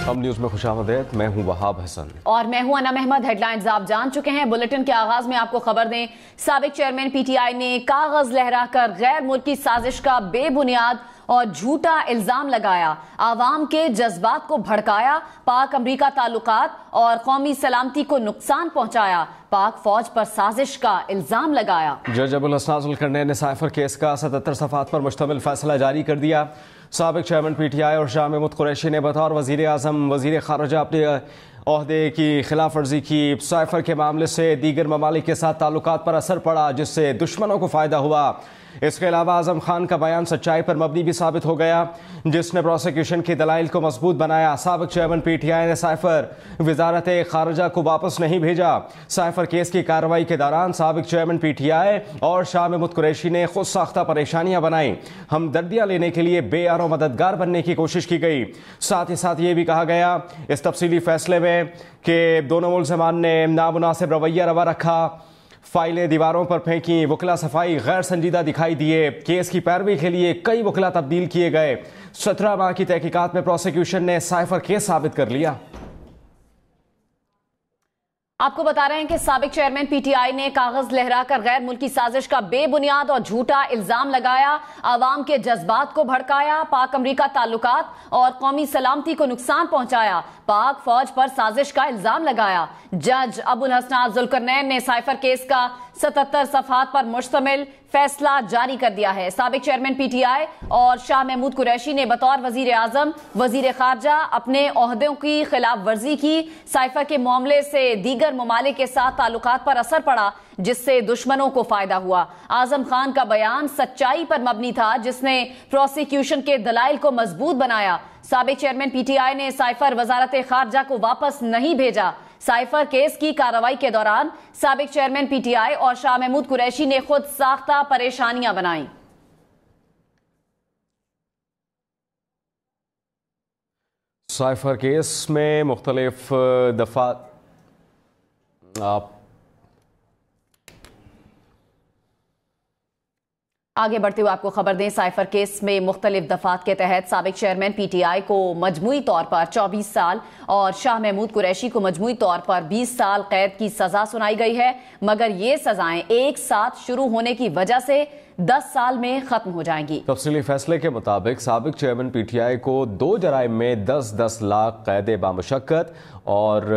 हम न्यूज में खुशामदीद। मैं हूं वहाब हसन और मैं हूं अनम अहमद। हेडलाइंस आप जान चुके हैं। बुलेटिन के आगाज में आपको खबर दें, साबिक चेयरमैन पीटीआई ने कागज लहराकर गैर मुल्की साजिश का बेबुनियाद और झूठा इल्जाम लगाया, आवाम के जज्बात को भड़काया, पाक अमरीका ताल्लुकात और कौमी सलामती को नुकसान पहुंचाया, पाक फौज पर साजिश का इल्जाम लगाया। जज अबुल हसन जुल्कर ने साइफर केस का 77 सफ़ात पर मुश्तमिल फैसला जारी कर दिया। साबिक चेयरमैन पीटीआई और शाह महमूद कुरैशी ने बतौर वज़ीर आज़म वज़ीर ख़ारिजा अपने ओहदे की खिलाफ वर्जी की। साइफर के मामले से दीगर ममालिक के साथ ताल्लुकात पर असर पड़ा, जिससे दुश्मनों को फ़ायदा हुआ। इसके अलावा आज़म खान का बयान सच्चाई पर मबनी भी साबित हो गया, जिसने प्रोसिक्यूशन के दलाइल को मजबूत बनाया। साबिक चेयरमैन पीटीआई ने साइफर वजारत खारजा को वापस नहीं भेजा। साइफर केस की कार्रवाई के दौरान साबिक चेयरमैन पीटीआई और शाह महमूद कुरैशी ने खुद साख्ता परेशानियां बनाई। हमदर्दियां लेने के लिए बेयारो मददगार बनने की कोशिश की गई। साथ ही साथ ये भी कहा गया इस तफसीली फैसले में कि दोनों मुल्ज़िमान ने नामुनासिब रवैया रवा रखा, फाइलें दीवारों पर फेंकी, वकला सफाई गैर संजीदा दिखाई दिए। केस की पैरवी के लिए कई वकला तब्दील किए गए। 17 माह की तहकीकात में प्रोसिक्यूशन ने साइफर केस साबित कर लिया। आपको बता रहे हैं कि साबिक चेयरमैन पीटीआई ने कागज लहराकर गैर मुल्की साजिश का बेबुनियाद और झूठा इल्जाम लगाया, आवाम के जज्बात को भड़काया, पाक अमरीका ताल्लुकात और कौमी सलामती को नुकसान पहुंचाया, पाक फौज पर साजिश का इल्जाम लगाया। जज अबुल हसन जुल्करनैन ने साइफर केस का 77 सफ़ात पर मुश्तमिल फैसला जारी कर दिया है। साबिक चेयरमैन पीटीआई और शाह महमूद कुरैशी ने बतौर वजीर आजम वजीर खारजा अपने ओहदों की खिलाफ वर्जी की। साइफर के मामले से दीगर ममालिक के साथ ताल्लुकात पर असर पड़ा, जिससे दुश्मनों को फायदा हुआ। आजम खान का बयान सच्चाई पर मबनी था, जिसने प्रोसिक्यूशन के दलाइल को मजबूत बनाया। साबिक चेयरमैन पीटीआई ने साइफर वजारत खारजा को वापस नहीं भेजा। साइफर केस की कार्रवाई के दौरान साबिक चेयरमैन पीटीआई और शाह महमूद कुरैशी ने खुद साख्ता परेशानियां बनाई। साइफर केस में मुख्तलिफ दफा आगे बढ़ते हुए आपको खबर दें, साइफर केस में मुख्तलिफ दफात के तहत साबिक चेयरमैन पीटीआई को मजमूई तौर पर 24 साल और शाह महमूद कुरैशी को मजमूई तौर पर 20 साल कैद की सजा सुनाई गई है, मगर ये सजाएं एक साथ शुरू होने की वजह से 10 साल में खत्म हो जाएंगी। तफसीली फैसले के मुताबिक साबिक चेयरमैन पीटीआई को 2 जराइम में 10-10 लाख कैद बामुशक्कत और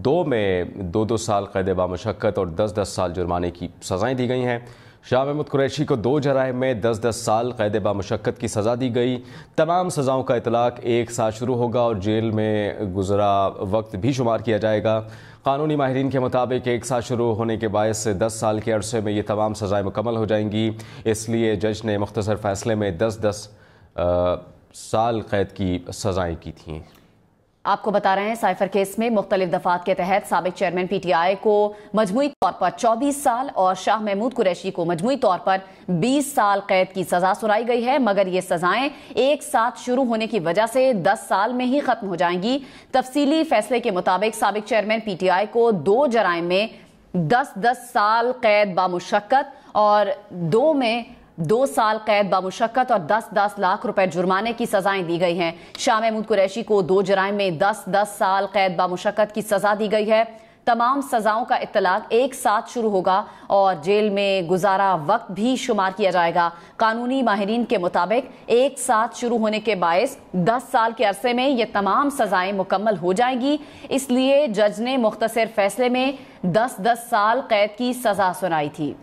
2 में 2-2 साल कैद बामुशक्कत और 10-10 साल जुर्माने की सजाएं दी गई हैं। शाह महमूद कुरैशी को 2 जराइम में 10-10 साल कैद बामुशक्कत की सज़ा दी गई। तमाम सज़ाओं का इतलाक एक साथ शुरू होगा और जेल में गुजरा वक्त भी शुमार किया जाएगा। कानूनी माहिरीन के मुताबिक एक साथ शुरू होने के बायस 10 साल के अरसे में ये तमाम सज़ाएँ मुकम्मल हो जाएंगी। इसलिए जज ने मुख्तसर फैसले में 10-10 साल कैद की सज़ाएँ की थीं। आपको बता रहे हैं, साइफर केस में मुख्तलिफ दफात के तहत साबिक चेयरमैन पीटीआई को मजमूई तौर पर 24 साल और शाह महमूद कुरैशी को मजमूई तौर पर 20 साल कैद की सजा सुनाई गई है, मगर ये सजाएं एक साथ शुरू होने की वजह से 10 साल में ही खत्म हो जाएंगी। तफसीली फैसले के मुताबिक साबिक चेयरमैन पीटीआई को 2 जराइम में 10-10 साल कैद बामुशक्कत और 2 में 2 साल कैद बामुशक्कत और 10-10 लाख रुपए जुर्माने की सजाएं दी गई हैं। शाह महमूद कुरैशी को 2 जराइम में 10-10 साल कैद बामुशक्कत की सजा दी गई है। तमाम सजाओं का इत्तलाक एक साथ शुरू होगा और जेल में गुजारा वक्त भी शुमार किया जाएगा। कानूनी माहिरीन के मुताबिक एक साथ शुरू होने के बायस 10 साल के अरसे में ये तमाम सजाएं मुकम्मल हो जाएंगी। इसलिए जज ने मुख्तसर फैसले में 10-10 साल कैद की सजा सुनाई थी।